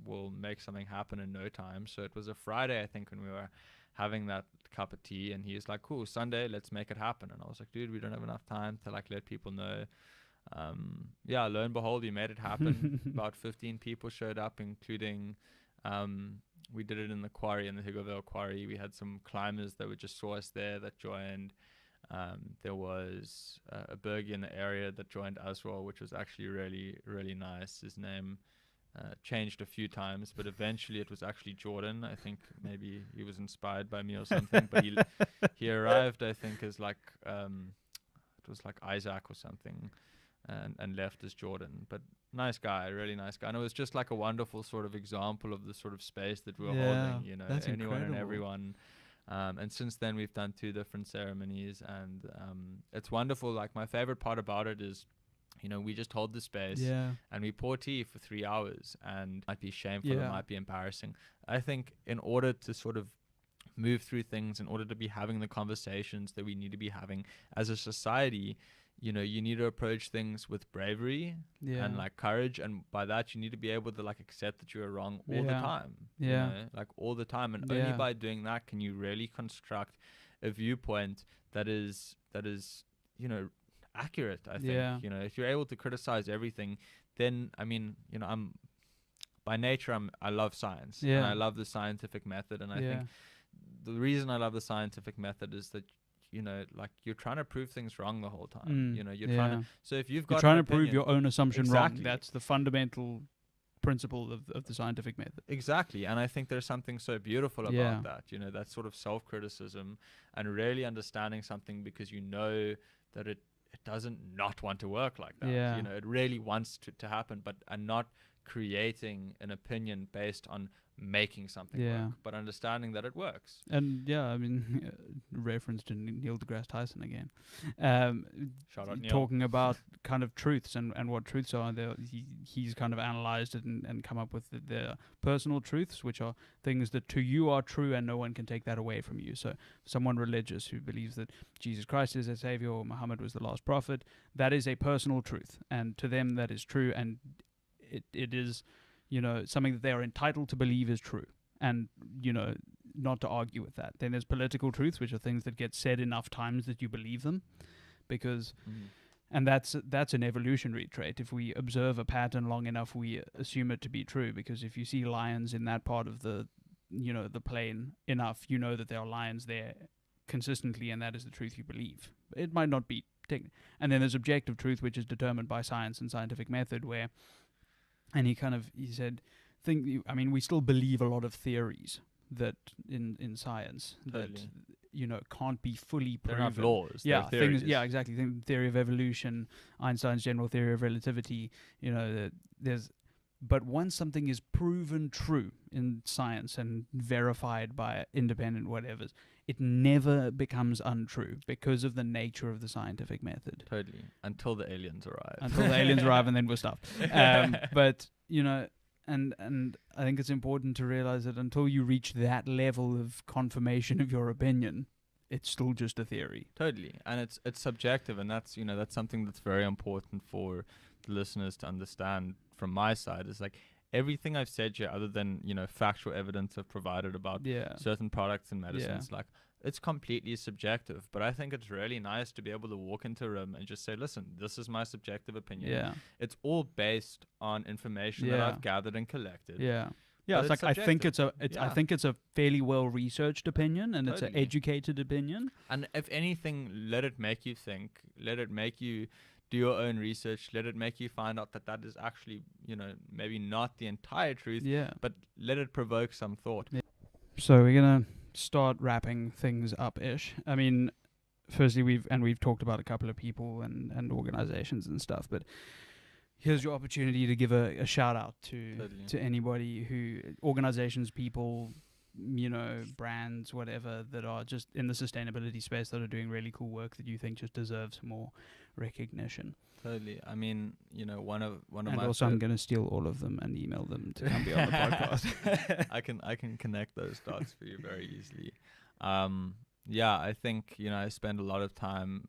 B: will make something happen in no time. So it was a Friday, I think, when we were having that cup of tea, and he's like, cool, Sunday, let's make it happen. And I was like, dude, we don't have enough time to like let people know. Lo and behold, we made it happen. About 15 people showed up, including we did it in the quarry, in the Higovale quarry. We had some climbers that would just saw us there that joined. There was a Bergie in the area that joined as well, which was actually really, really nice. His name changed a few times, but eventually it was actually Jordan. I think maybe he was inspired by me or something, but he arrived, I think, as like it was like Isaac or something, and left as Jordan. But nice guy, really nice guy. And it was just like a wonderful sort of example of the sort of space that we're holding,
A: that's
B: anyone
A: incredible.
B: and everyone. And since then we've done 2 different ceremonies, and it's wonderful. Like my favorite part about it is, we just hold the space and we pour tea for 3 hours, and it might be shameful, it might be embarrassing. I think in order to sort of move through things, in order to be having the conversations that we need to be having as a society, you need to approach things with bravery and like courage, and by that you need to be able to like accept that you're wrong all the time, like all the time. And only by doing that can you really construct a viewpoint that is accurate, I think. If you're able to criticize everything, then I'm by nature I love science, and I love the scientific method, and I think the reason I love the scientific method is that like you're trying to prove things wrong the whole time. You're trying to. So if you're trying
A: to prove your own assumption wrong, that's the fundamental principle of the scientific method.
B: Exactly, and I think there's something so beautiful about that. That sort of self-criticism and really understanding something because that it doesn't not want to work like that. It really wants to happen, and not creating an opinion based on making something work, but understanding that it works.
A: And I mean, reference to Neil deGrasse Tyson again,
B: Shout out Neil.
A: talking about kind of truths and what truths are. He's kind of analyzed it and come up with their personal truths, which are things that to you are true and no one can take that away from you. So someone religious who believes that Jesus Christ is a savior or Muhammad was the last prophet, that is a personal truth, and to them that is true, and it is, something that they are entitled to believe is true, and not to argue with that. Then there's political truths, which are things that get said enough times that you believe them, because and that's an evolutionary trait. If we observe a pattern long enough, we assume it to be true, because if you see lions in that part of the the plain enough, you know that there are lions there consistently, and that is the truth you believe. It might not be and then there's objective truth, which is determined by science and scientific method, where and he said, we still believe a lot of theories that in science
B: totally.
A: that can't be fully proven.
B: They're not laws.
A: Yeah,
B: they're
A: things. Yeah, exactly. Theory of evolution, Einstein's general theory of relativity. But once something is proven true in science and verified by independent whatevers, it never becomes untrue because of the nature of the scientific method.
B: Totally. Until the aliens arrive.
A: And then we're stuffed. But, and I think it's important to realize that until you reach that level of confirmation of your opinion, it's still just a theory.
B: Totally. And it's subjective, and that's something that's very important for the listeners to understand from my side. Is like everything I've said here, other than factual evidence I've provided about certain products and medicines, like it's completely subjective. But I think it's really nice to be able to walk into a room and just say, listen, this is my subjective opinion. It's all based on information that I've gathered and collected.
A: It's like I think it's a fairly well researched opinion, and it's an educated opinion.
B: And if anything, let it make you think. Let it make you do your own research. Let it make you find out that is actually maybe not the entire truth. But let it provoke some thought.
A: So we're gonna start wrapping things up ish. I mean, firstly, we've talked about a couple of people and organizations and stuff, but here's your opportunity to give a shout out to anybody organizations, people, brands, whatever, that are just in the sustainability space that are doing really cool work that you think just deserves more recognition.
B: Totally. I mean, one of
A: and
B: my
A: also I'm going to steal all of them and email them to come be on the podcast.
B: I can connect those dots for you very easily. I think I spend a lot of time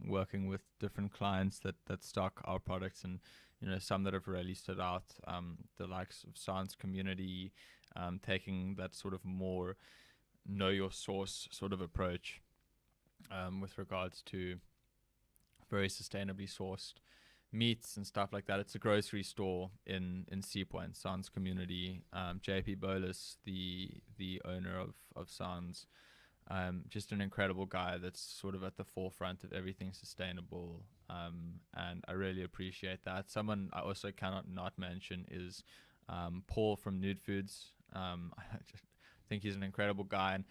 B: working with different clients that stock our products, and some that have really stood out, the likes of Science Community, taking that sort of more know your source sort of approach with regards to very sustainably sourced meats and stuff like that. It's a grocery store in Sea Point, Science Community. JP Bolus, the owner of Science, just an incredible guy that's sort of at the forefront of everything sustainable, and I really appreciate that. Someone I also cannot not mention is Paul from Nude Foods. I just think he's an incredible guy, and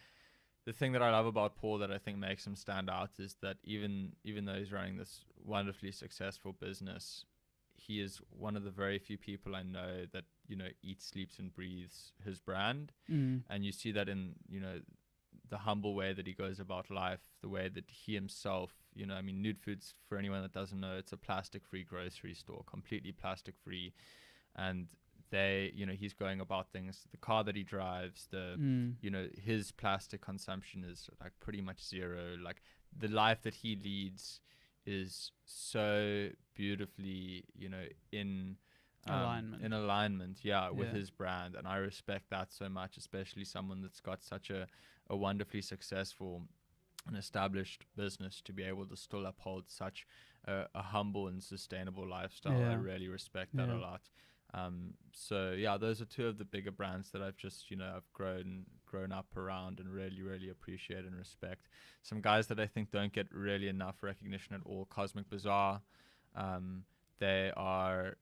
B: the thing that I love about Paul that I think makes him stand out is that even though he's running this wonderfully successful business, he is one of the very few people I know that eats, sleeps, and breathes his brand. And you see that in the humble way that he goes about life, the way that he himself, Nude Foods, for anyone that doesn't know, it's a plastic-free grocery store, completely plastic-free, and they, he's going about things, the car that he drives, his plastic consumption is like pretty much zero. Like the life that he leads is so beautifully, in alignment, with his brand. And I respect that so much, especially someone that's got such a wonderfully successful and established business to be able to still uphold such a humble and sustainable lifestyle. I really respect that a lot. Those are two of the bigger brands that I've just, I've grown up around and really, really appreciate and respect. Some guys that I think don't get really enough recognition at all. Cosmic Bazaar, they are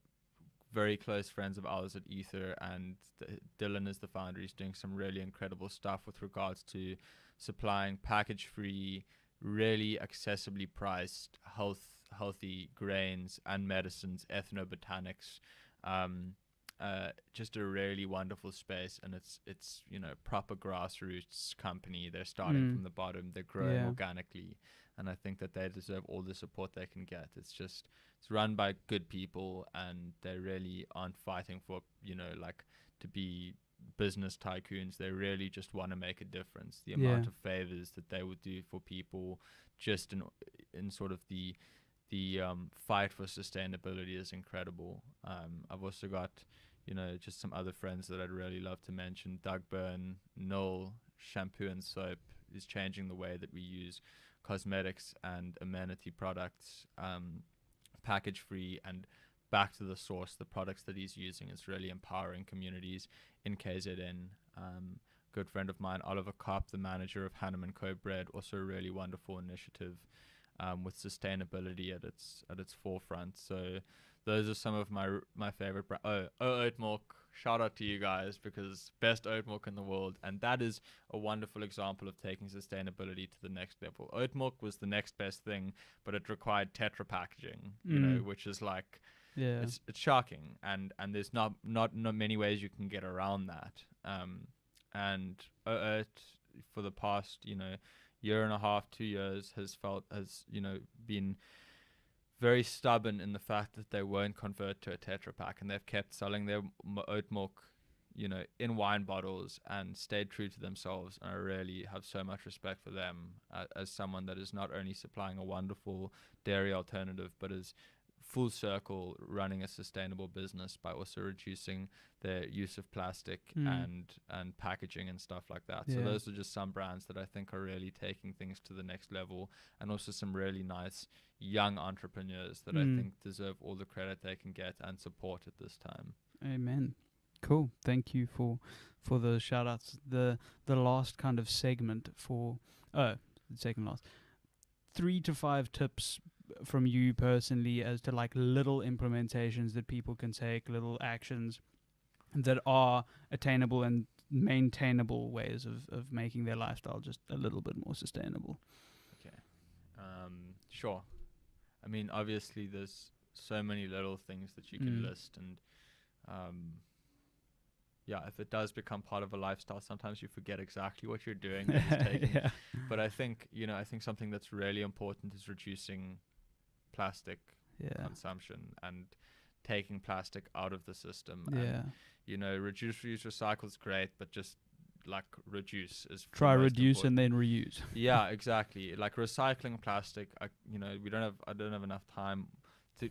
B: very close friends of ours at Ether, and Dylan is the founder. He's doing some really incredible stuff with regards to supplying package-free, really accessibly priced, healthy grains and medicines, ethnobotanics, just a really wonderful space, and it's proper grassroots company. They're starting from the bottom. They're growing organically, and I think that they deserve all the support they can get. It's run by good people, and they really aren't fighting for like to be business tycoons. They really just want to make a difference. The amount of favors that they would do for people just in sort of the fight for sustainability is incredible. I've also got just some other friends that I'd really love to mention. Doug Byrne, Noel, shampoo and soap is changing the way that we use cosmetics and amenity products, package free and back to the source. The products that he's using is really empowering communities in KZN. Good friend of mine, Oliver Kopp, the manager of Hanneman Co. Bread, also a really wonderful initiative with sustainability at its forefront. So those are some of my favorite oat milk. Shout out to you guys, because best oat milk in the world, and that is a wonderful example of taking sustainability to the next level. Oat milk was the next best thing, but it required Tetra packaging, which is like it's shocking, and there's not many ways you can get around that. And oat for the past year and a half, 2 years has been very stubborn in the fact that they won't convert to a Tetra Pak, and they've kept selling their oat milk, in wine bottles, and stayed true to themselves. And I really have so much respect for them as someone that is not only supplying a wonderful dairy alternative, but is full circle running a sustainable business by also reducing their use of plastic and packaging and stuff like that. So those are just some brands that I think are really taking things to the next level, and also some really nice young entrepreneurs that I think deserve all the credit they can get and support at this time.
A: Amen. Cool. Thank you for the shout outs. The last kind of segment the second last 3 to 5 tips from you personally as to like little implementations that people can take, little actions that are attainable and maintainable ways of making their lifestyle just a little bit more sustainable.
B: Okay. Sure. I mean, obviously there's so many little things that you can list, and if it does become part of a lifestyle, sometimes you forget exactly what you're doing that it's taking. But I think something that's really important is reducing plastic consumption and taking plastic out of the system. And, reduce, reuse, recycle is great, but just like reduce is
A: try reduce important. And then reuse.
B: Yeah, exactly. Like recycling plastic, I don't have enough time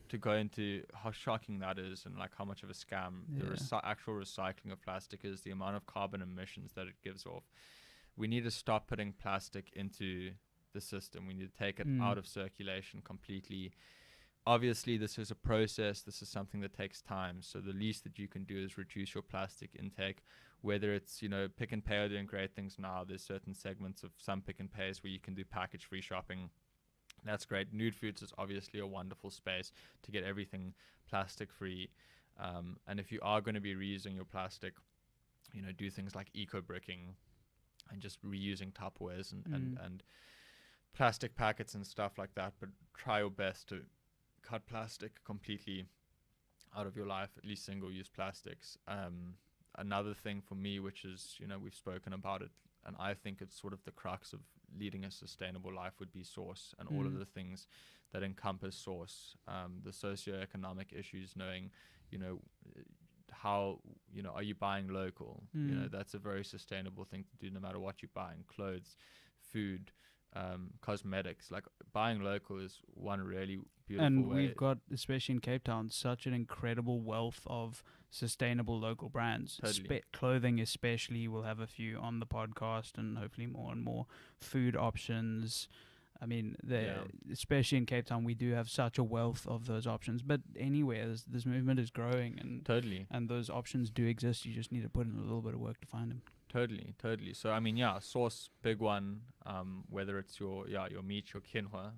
B: to go into how shocking that is, and like how much of a scam the actual recycling of plastic is, the amount of carbon emissions that it gives off. We need to stop putting plastic into the system. We need to take it out of circulation completely. Obviously, this is a process. This is something that takes time. So the least that you can do is reduce your plastic intake, whether it's, Pick n Pay are doing great things now. There's certain segments of some Pick n Pays where you can do package-free shopping. That's great. Nude Foods is obviously a wonderful space to get everything plastic-free. And if you are going to be reusing your plastic, do things like eco-bricking and just reusing Tupperwares and plastic packets and stuff like that. But try your best to cut plastic completely out of your life, at least single-use plastics. Another thing for me, which is, we've spoken about it, and I think it's sort of the crux of leading a sustainable life, would be source, and all of the things that encompass source, the socioeconomic issues, knowing, how, are you buying local? That's a very sustainable thing to do no matter what you're buying, clothes, food, cosmetics. Like buying local is one really beautiful
A: and
B: way.
A: We've got, especially in Cape Town, such an incredible wealth of sustainable local brands.
B: Totally.
A: Clothing especially, we'll have a few on the podcast, and hopefully more and more food options. I mean, especially in Cape Town, we do have such a wealth of those options. But anywhere, this movement is growing, and and those options do exist. You just need to put in a little bit of work to find them.
B: Totally. So I mean, source, big one. Whether it's your meat, your quinoa,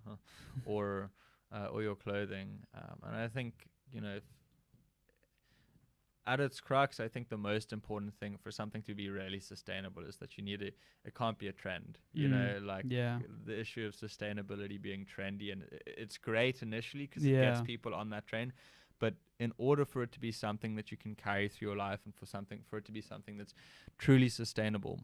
B: or your clothing, and I think at its crux, I think the most important thing for something to be really sustainable is that it can't be a trend. The issue of sustainability being trendy, and it's great initially because it gets people on that train. But in order for it to be something that you can carry through your life, and for it to be something that's truly sustainable,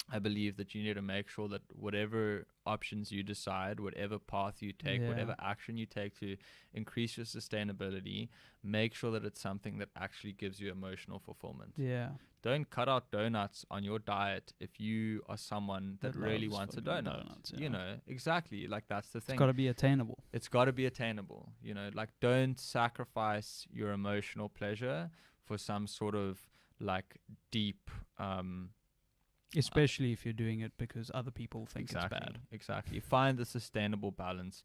B: I believe that you need to make sure that whatever options you decide, whatever path you take, whatever action you take to increase your sustainability, make sure that it's something that actually gives you emotional fulfillment.
A: Yeah.
B: Don't cut out donuts on your diet if you are someone that really wants a donut. Donuts, you know, exactly. Like, that's the thing.
A: It's got to be attainable.
B: It's got to be attainable. You know, like, don't sacrifice your emotional pleasure for some sort of like deep,
A: especially if you're doing it because other people think it's bad.
B: Exactly. Find the sustainable balance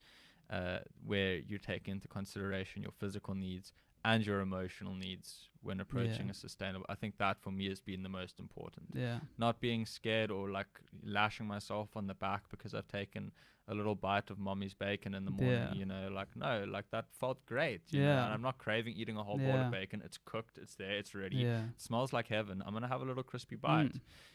B: where you take into consideration your physical needs and your emotional needs when approaching a sustainable. I think that for me has been the most important.
A: Yeah.
B: Not being scared or like lashing myself on the back because I've taken a little bite of mommy's bacon in the morning, you know, like, no, like, that felt great. You know, and I'm not craving eating a whole bowl of bacon. It's cooked, it's there, it's ready. Yeah. It smells like heaven. I'm going to have a little crispy bite,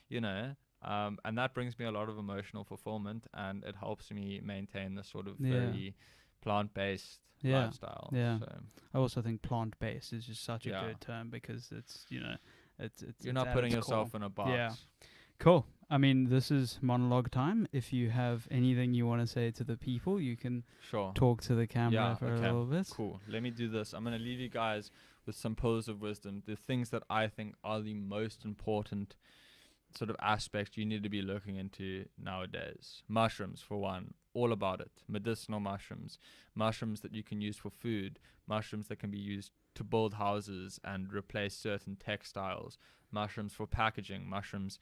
B: you know. And that brings me a lot of emotional fulfillment, and it helps me maintain this sort of very plant-based lifestyle.
A: Yeah. So I also think plant-based is just such a good term, because it's, you know, it's
B: you're not putting yourself in a box.
A: Yeah. Cool. I mean, this is monologue time. If you have anything you want to say to the people, you can talk to the camera for a little bit.
B: Cool. Let me do this. I'm going to leave you guys with some pearls of wisdom, the things that I think are the most important sort of aspect you need to be looking into nowadays. Mushrooms, for one, all about it. Medicinal mushrooms, mushrooms that you can use for food, mushrooms that can be used to build houses and replace certain textiles, mushrooms for packaging, mushrooms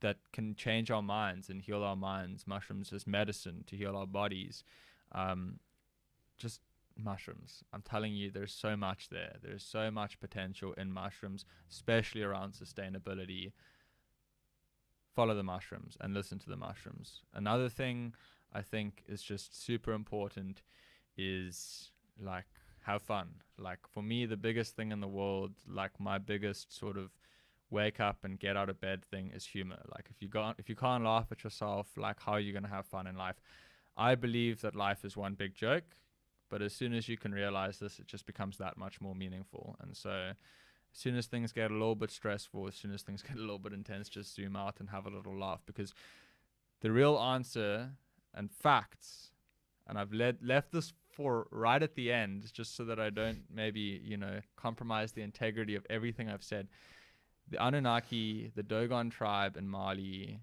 B: that can change our minds and heal our minds, mushrooms as medicine to heal our bodies. Just mushrooms. I'm telling you, there's so much there. There's so much potential in mushrooms, especially around sustainability. Follow the mushrooms and listen to the mushrooms. Another thing I think is just super important is, like, have fun. Like, for me, the biggest thing in the world, like, my biggest sort of wake up and get out of bed thing is humor. Like, if you can't laugh at yourself, like, how are you going to have fun in life? I believe that life is one big joke, but as soon as you can realize this, it just becomes that much more meaningful. And so as soon as things get a little bit stressful, as soon as things get a little bit intense, just zoom out and have a little laugh, because the real answer and facts, and I've left this for right at the end, just so that I don't maybe, you know, compromise the integrity of everything I've said. The Anunnaki, the Dogon tribe in Mali,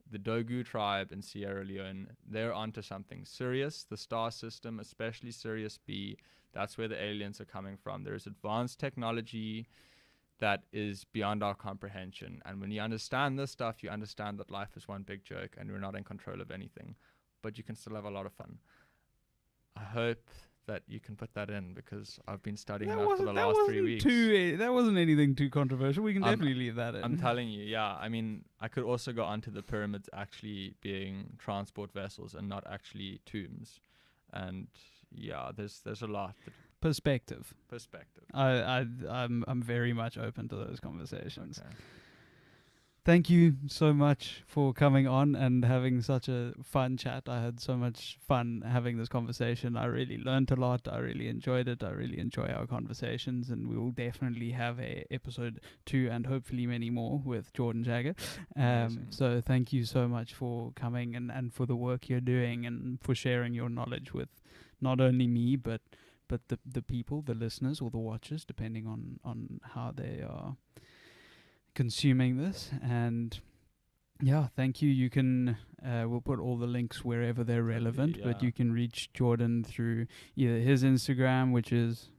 B: the Dogu tribe in Sierra Leone, they're onto something. Sirius, the star system, especially Sirius B, that's where the aliens are coming from. There's advanced technology that is beyond our comprehension. And when you understand this stuff, you understand that life is one big joke and you're not in control of anything, but you can still have a lot of fun. I hope that you can put that in, because I've been studying that for the last 3 weeks.
A: That wasn't anything too controversial. We can definitely leave that in.
B: I'm telling you, yeah. I mean, I could also go onto the pyramids actually being transport vessels and not actually tombs. And yeah, there's a lot.
A: Perspective.
B: I'm
A: very much open to those conversations.
B: Okay.
A: Thank you so much for coming on and having such a fun chat. I had so much fun having this conversation. I really learned a lot. I really enjoyed it. I really enjoy our conversations, and we will definitely have a episode 2 and hopefully many more with Jordan Jagga. So thank you so much for coming and for the work you're doing and for sharing your knowledge with not only me, but the people, the listeners or the watchers, depending on how they are consuming this. And yeah, thank you. You can we'll put all the links wherever they're relevant, but you can reach Jordan through either his Instagram, which is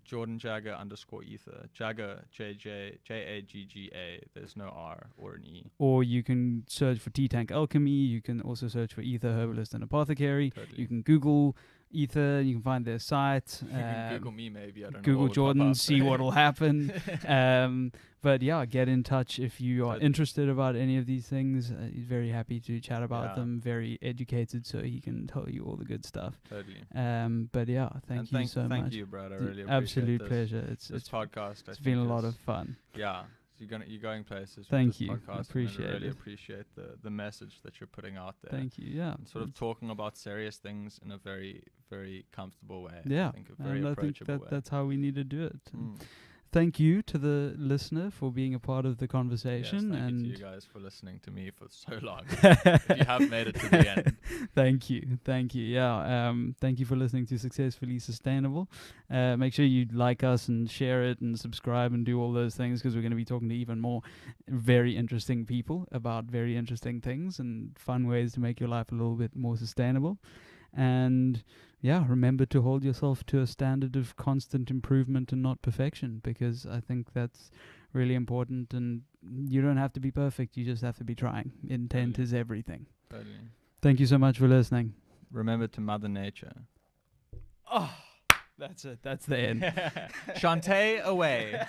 B: Jordan Jagga _ether. Jagga, Jagga. There's no R or an E.
A: Or you can search for T-Tank Alchemy. You can also search for Ether Herbalist and Apothecary.
B: Totally.
A: You can Google Ether. You can find their site.
B: You can Google me, maybe. I don't know.
A: Google Jordan, see what'll happen. But yeah, get in touch if you are interested about any of these things. He's very happy to chat about them. Very educated, so he can tell you all the good stuff.
B: Totally.
A: But yeah, thank you so much.
B: Thank you, Brad. I really appreciate
A: absolute
B: this.
A: pleasure.
B: This podcast.
A: It's been a lot of fun.
B: Yeah. you're going places.
A: Thank
B: with
A: you.
B: This podcast,
A: Appreciate
B: I really
A: it.
B: appreciate the message that you're putting out there.
A: Thank you. Yeah.
B: And sort of talking about serious things in a very, very comfortable way.
A: Yeah.
B: I think a very approachable way.
A: That's how we need to do it. Thank you to the listener for being a part of the conversation.
B: Yes,
A: and
B: thank you to you guys for listening to me for so long. If you have made it to the end.
A: Thank you. Yeah. Thank you for listening to Successfully Sustainable. Make sure you like us and share it and subscribe and do all those things, because we're going to be talking to even more very interesting people about very interesting things and fun ways to make your life a little bit more sustainable. And remember to hold yourself to a standard of constant improvement and not perfection, because I think that's really important. And you don't have to be perfect. You just have to be trying. Intent is everything.
B: Totally.
A: Thank you so much for listening.
B: Remember to Mother Nature.
A: Oh, that's it. That's the end.
B: Shantae away.